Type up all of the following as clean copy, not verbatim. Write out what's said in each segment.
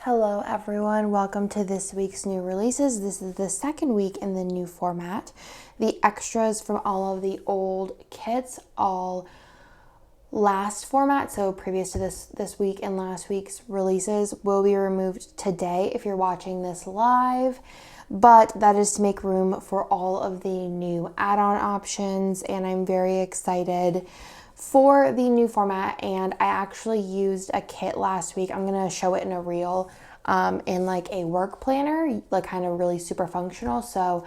Hello everyone, welcome to this week's new releases. This is the second week in the new format. The extras from all of the old kits, all last format, so previous to this week and last week's releases, will be removed today if you're watching this live. But that is to make room for all of the new add-on options, and I'm very excited for the new format. And I actually used a kit last week. I'm gonna show it in a reel in like a work planner, like kind of really super functional. So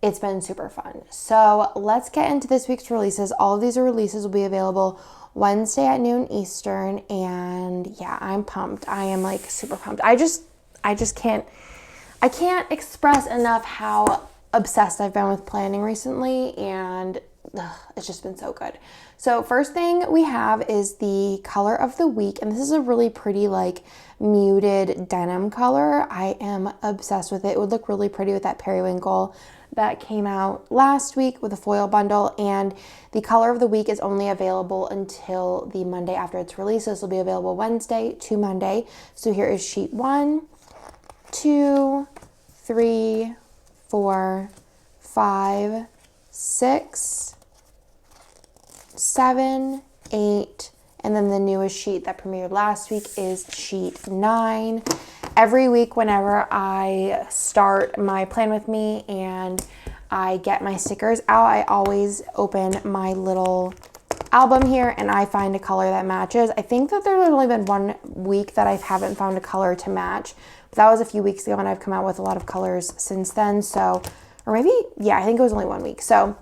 it's been super fun. So let's get into this week's releases. All of these releases will be available Wednesday at noon Eastern. And yeah, I'm pumped. I am like super pumped. I can't express enough how obsessed I've been with planning recently, and it's just been so good. So first thing we have is the color of the week, and this is a really pretty like muted denim color. I am obsessed with it. It would look really pretty with that periwinkle that came out last week with a foil bundle, and the color of the week is only available until the Monday after it's released. So this will be available Wednesday to Monday. So here is sheet 1, 2, 3, 4, 5, 6, 7, 8, and then the newest sheet that premiered last week is sheet 9. Every week whenever I start my plan with me and I get my stickers out, I always open my little album here and I find a color that matches. I think that there's only been 1 week that I haven't found a color to match, but that was a few weeks ago, and I've come out with a lot of colors since then. So, or maybe, yeah, I think it was only 1 week. So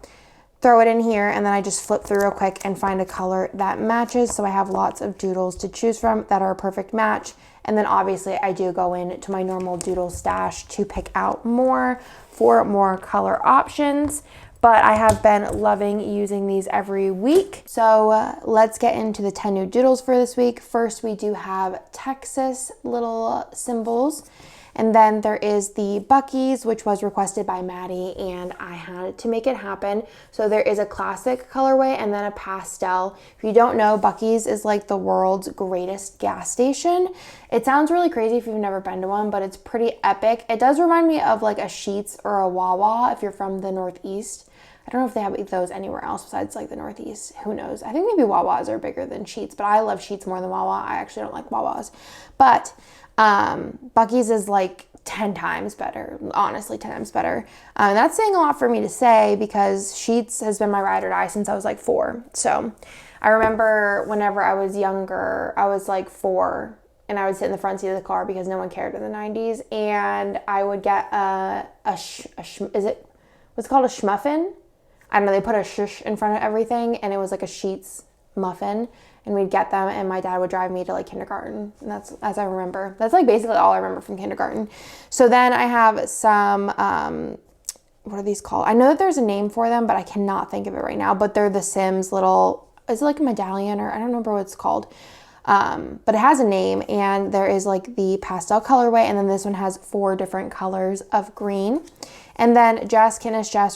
throw it in here, and then I just flip through real quick and find a color that matches. So I have lots of doodles to choose from that are a perfect match. And then obviously I do go into my normal doodle stash to pick out more for more color options. But I have been loving using these every week. So let's get into the 10 new doodles for this week. First, we do have Texas little symbols. And then there is the Buc-ee's, which was requested by Maddie, and I had to make it happen. So there is a classic colorway and then a pastel. If you don't know, Buc-ee's is like the world's greatest gas station. It sounds really crazy if you've never been to one, but it's pretty epic. It does remind me of like a Sheetz or a Wawa if you're from the Northeast. I don't know if they have those anywhere else besides like the Northeast. Who knows? I think maybe Wawas are bigger than Sheetz, but I love Sheetz more than Wawa. I actually don't like Wawas. But Buc-ee's is like 10 times better, honestly 10 times better. That's saying a lot for me to say because Sheetz has been my ride or die since I was like 4. So I remember whenever I was younger, I was like 4 and I would sit in the front seat of the car because no one cared in the 90s, and I would get what's called a schmuffin? I don't know, they put a shush in front of everything, and it was like a Sheetz muffin, and we'd get them, and my dad would drive me to like kindergarten, and that's, as I remember, that's like basically all I remember from kindergarten. So then I have some, what are these called? I know that there's a name for them, but I cannot think of it right now, but they're the Sims little, is it like a medallion, or I don't remember what it's called. But it has a name, and there is like the pastel colorway, and then this one has 4 different colors of green. And then Jess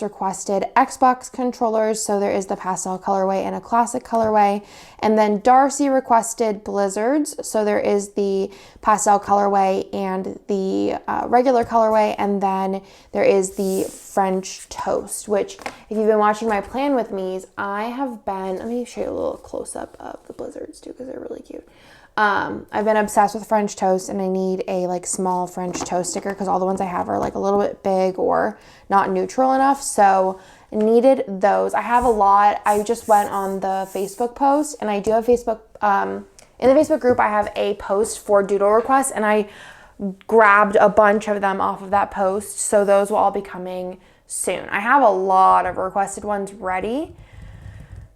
requested Xbox controllers, so there is the pastel colorway and a classic colorway. And then Darcy requested Blizzards, so there is the pastel colorway and the regular colorway. And then there is the French toast, which if you've been watching my plan with me's, I have been, let me show you a little close up of the Blizzards too, because they're really cute. I've been obsessed with French toast, and I need a like small French toast sticker because all the ones I have are like a little bit big or not neutral enough. So I needed those. I have a lot. I just went on the Facebook post, and I do have Facebook, in the Facebook group, I have a post for doodle requests, and I grabbed a bunch of them off of that post. So those will all be coming soon. I have a lot of requested ones ready.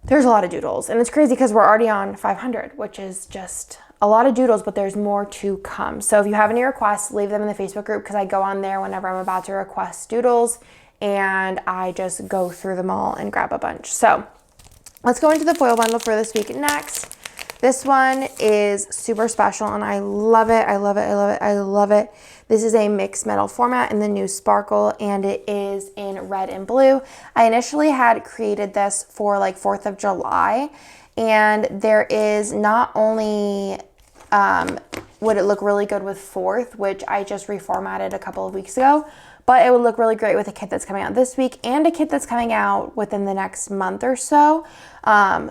There's a lot of doodles, and it's crazy because we're already on 500, which is just a lot of doodles, but there's more to come. So if you have any requests, leave them in the Facebook group because I go on there whenever I'm about to request doodles, and I just go through them all and grab a bunch. So let's go into the foil bundle for this week next. This one is super special, and I love it. I love it. I love it. I love it. This is a mixed metal format in the new Sparkle, and it is in red and blue. I initially had created this for like 4th of July, and there is not only would it look really good with 4th, which I just reformatted a couple of weeks ago. But it would look really great with a kit that's coming out this week and a kit that's coming out within the next month or so.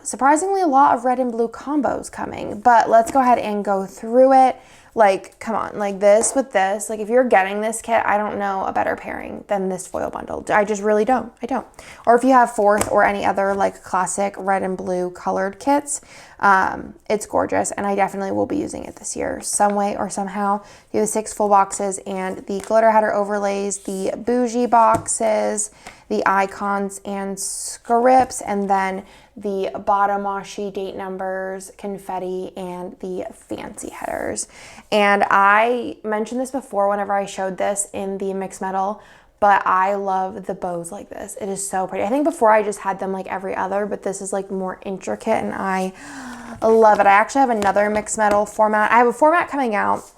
Surprisingly, a lot of red and blue combos coming. But let's go ahead and go through it. Like, come on, like this with this. Like, if you're getting this kit, I don't know a better pairing than this foil bundle. I just really don't. I don't. Or if you have 4th or any other like classic red and blue colored kits, it's gorgeous. And I definitely will be using it this year some way or somehow. You have the 6 full boxes and the glitter header overlays, the bougie boxes, the icons and scripts, and then the bottom washi date numbers, confetti, and the fancy headers. And I mentioned this before whenever I showed this in the mixed metal, but I love the bows like this. It is so pretty. I think before I just had them like every other, but this is like more intricate and I love it. I actually have another mixed metal format. I have a format coming out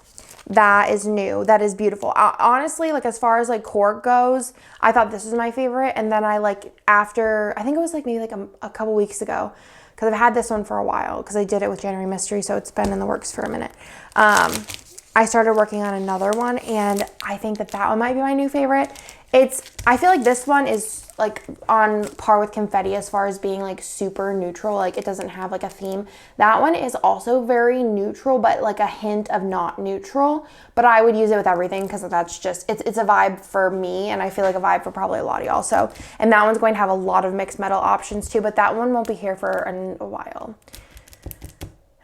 that is new, that is beautiful. Honestly, like as far as like cork goes, I thought this was my favorite. And then I like after, I think it was like maybe like a couple weeks ago, because I've had this one for a while because I did it with January Mystery. So it's been in the works for a minute. I started working on another one and I think that that one might be my new favorite. I feel like this one is like on par with confetti as far as being like super neutral. Like it doesn't have like a theme. That one is also very neutral, but like a hint of not neutral. But I would use it with everything because that's just, it's a vibe for me. And I feel like a vibe for probably a lot of y'all. So, and that one's going to have a lot of mixed metal options too, but that one won't be here for a while.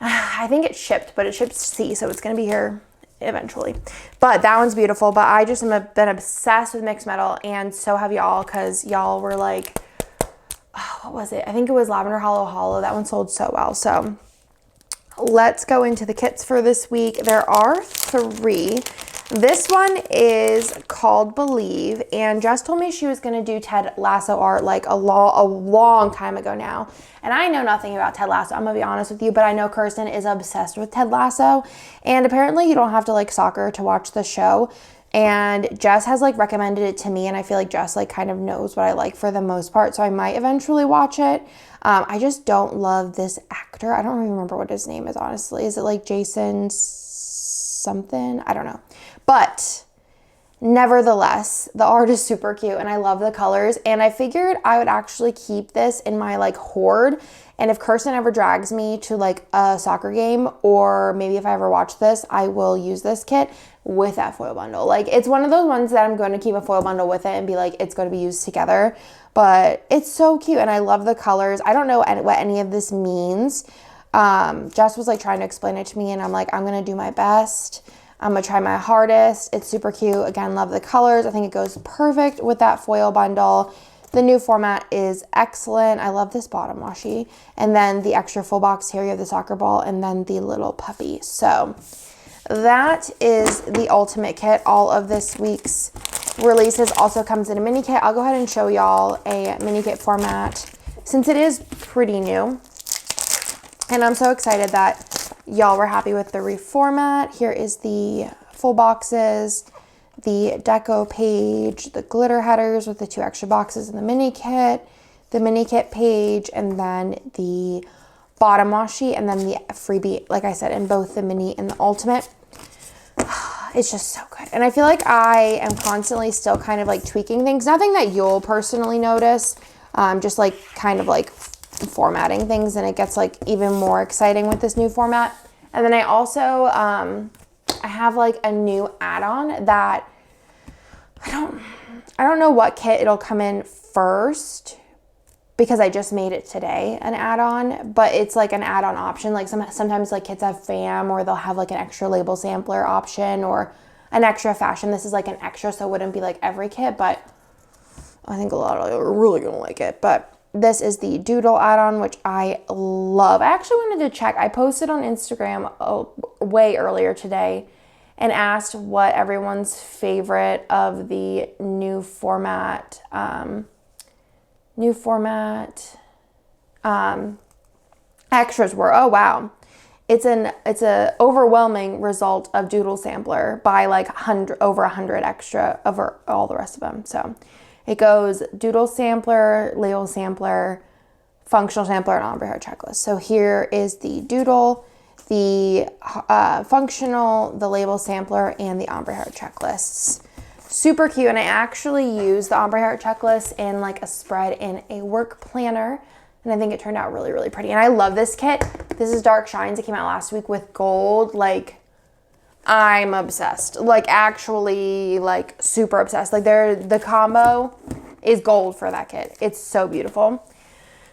I think it shipped, but it shipped C, so it's going to be here eventually. But that one's beautiful. But I just been obsessed with mixed metal, and so have y'all, because y'all were like, oh, what was it? I think it was Lavender Hollow Hollow. That one sold so well. So let's go into the kits for this week. There are 3. This one is called Believe, and Jess told me she was going to do Ted Lasso art like a long time ago now. And I know nothing about Ted Lasso, I'm going to be honest with you, but I know Kirsten is obsessed with Ted Lasso, and apparently you don't have to like soccer to watch the show. And Jess has like recommended it to me, and I feel like Jess like kind of knows what I like for the most part, so I might eventually watch it. I just don't love this actor. I don't even remember what his name is, honestly. Is it like Jason something? I don't know. But nevertheless, the art is super cute and I love the colors, and I figured I would actually keep this in my like hoard, and if Kirsten ever drags me to like a soccer game, or maybe if I ever watch this, I will use this kit with that foil bundle. Like it's one of those ones that I'm going to keep a foil bundle with it and be like, it's going to be used together. But it's so cute and I love the colors. I don't know what any of this means. Jess was like trying to explain it to me, and I'm like, I'm going to do my best. I'm going to try my hardest. It's super cute. Again, love the colors. I think it goes perfect with that foil bundle. The new format is excellent. I love this bottom washi. And then the extra full box here, you have the soccer ball and then the little puppy. So that is the ultimate kit. All of this week's releases also comes in a mini kit. I'll go ahead and show y'all a mini kit format since it is pretty new. And I'm so excited that y'all were happy with the reformat. Here is the full boxes, the deco page, the glitter headers with the 2 extra boxes in the mini kit page, and then the bottom washi, and then the freebie, like I said, in both the mini and the ultimate. It's just so good. And I feel like I am constantly still kind of like tweaking things. Nothing that you'll personally notice, just like kind of like formatting things, and it gets like even more exciting with this new format. And then I also I have like a new add-on that I don't know what kit it'll come in first, because I just made it today, an add-on, but it's like an add-on option. Like sometimes like kits have fam, or they'll have like an extra label sampler option, or an extra fashion. This is like an extra, so it wouldn't be like every kit, but I think a lot of you are really gonna like it. But this is the Doodle add-on, which I love. I actually wanted to check. I posted on Instagram way earlier today and asked what everyone's favorite of the new format extras were. Oh wow, it's a overwhelming result of Doodle sampler by like over 100 extra over all the rest of them. So it goes Doodle sampler, label sampler, functional sampler, and ombre hair checklist. So here is the Doodle. the functional, the label sampler, and the ombre heart checklists. Super cute, and I actually used the ombre heart checklist in like a spread in a work planner, and I think it turned out really, really pretty. And I love this kit. This is Dark Shines. It came out last week with gold. Like, I'm obsessed. Like, actually, like, super obsessed. Like, the combo is gold for that kit. It's so beautiful.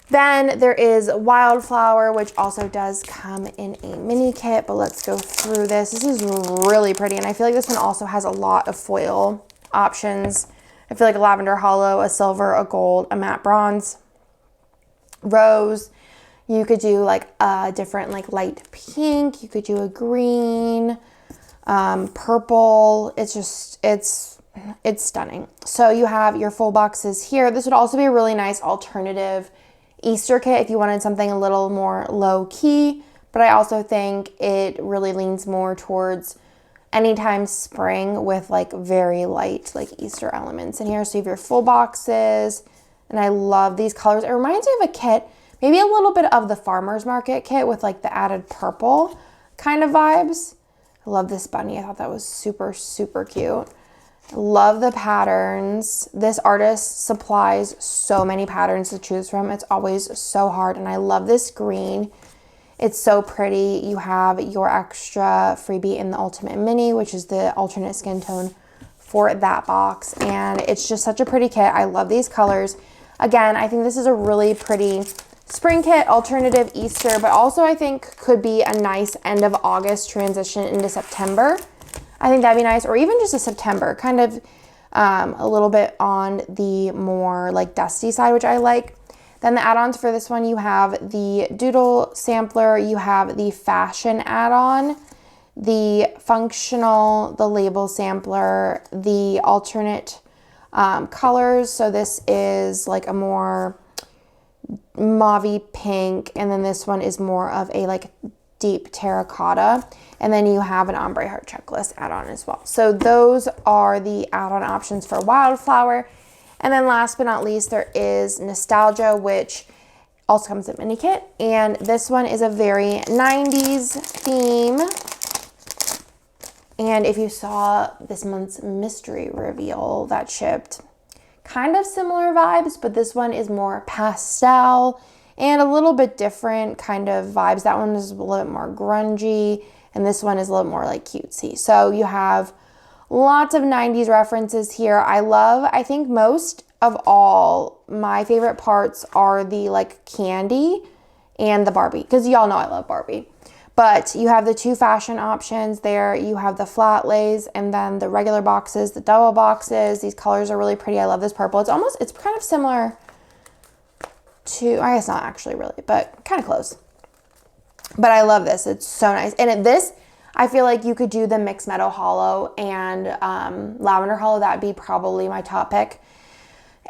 Then there is Wildflower, which also does come in a mini kit, but let's go through this. This is really pretty, and I feel like this one also has a lot of foil options. I feel like a lavender hollow, a silver, a gold, a matte bronze, rose. You could do like a different like light pink. You could do a green, purple. It's stunning. So you have your full boxes here. This would also be a really nice alternative Easter kit if you wanted something a little more low key, but I also think it really leans more towards anytime spring with like very light like Easter elements in here. So you have your full boxes, and I love these colors. It reminds me of a kit, maybe a little bit of the farmer's market kit with like the added purple kind of vibes. I love this bunny. I thought that was super, super cute. Love the patterns. This artist supplies so many patterns to choose from. It's always so hard, and I love this green. It's so pretty. You have your extra freebie in the Ultimate Mini, which is the alternate skin tone for that box, and it's just such a pretty kit. I love these colors. Again, I think this is a really pretty spring kit, alternative Easter, but also I think could be a nice end of August transition into September. I think that'd be nice, or even just a September, kind of a little bit on the more like dusty side, which I like. Then the add-ons for this one, you have the Doodle sampler, you have the fashion add-on, the functional, the label sampler, the alternate colors. So this is like a more mauve pink, and then this one is more of a like deep terracotta, and then you have an ombre heart checklist add-on as well. So those are the add-on options for Wildflower. And then last but not least, there is Nostalgia, which also comes in mini kit, and this one is a very 90s theme. And if you saw this month's mystery reveal that shipped, kind of similar vibes, but this one is more pastel and a little bit different kind of vibes. That one is a little bit more grungy, and this one is a little more like cutesy. So you have lots of 90s references here. I think most of all, my favorite parts are the like candy and the Barbie, because y'all know I love Barbie. But you have the two fashion options there. You have the flat lays and then the regular boxes, the double boxes. These colors are really pretty. I love this purple. It's kind of similar to, I guess not actually really, but kind of close. But I love this. It's so nice. And this, I feel like you could do the mixed meadow hollow and lavender hollow. That would be probably my top pick.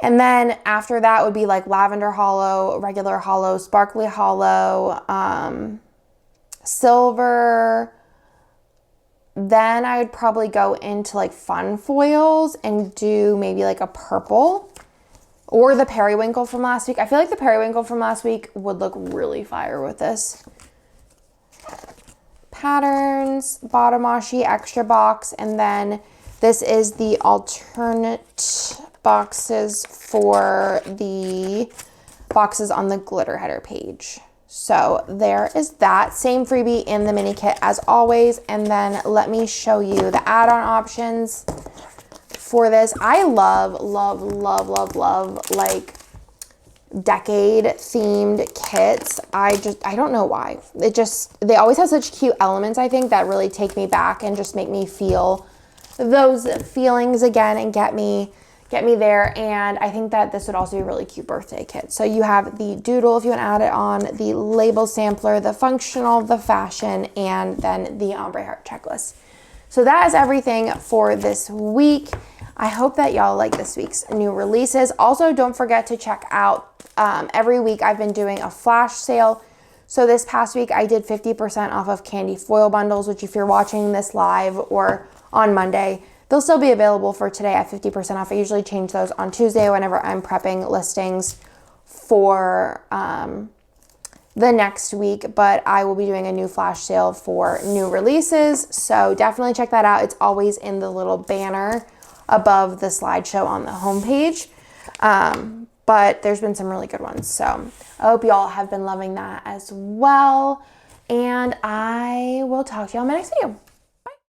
And then after that would be like lavender hollow, regular hollow, sparkly hollow, silver. Then I would probably go into like fun foils and do maybe like a purple. Or the periwinkle from last week. I feel like the periwinkle from last week would look really fire with this. Patterns, bottom washi, extra box, and then this is the alternate boxes for the boxes on the glitter header page. So there is that. Same freebie in the mini kit as always. And then let me show you the add-on options for this. I love like decade themed kits. I don't know why. They always have such cute elements, I think, that really take me back and just make me feel those feelings again and get me there. And I think that this would also be a really cute birthday kit. So you have the Doodle if you want to add it on, the label sampler, the functional, the fashion, and then the ombre heart checklist. So that is everything for this week. I hope that y'all like this week's new releases. Also, don't forget to check out every week I've been doing a flash sale. So this past week I did 50% off of candy foil bundles, which if you're watching this live or on Monday, they'll still be available for today at 50% off. I usually change those on Tuesday whenever I'm prepping listings for the next week, but I will be doing a new flash sale for new releases. So definitely check that out. It's always in the little banner above the slideshow on the homepage. But there's been some really good ones. So I hope y'all have been loving that as well. And I will talk to y'all in my next video.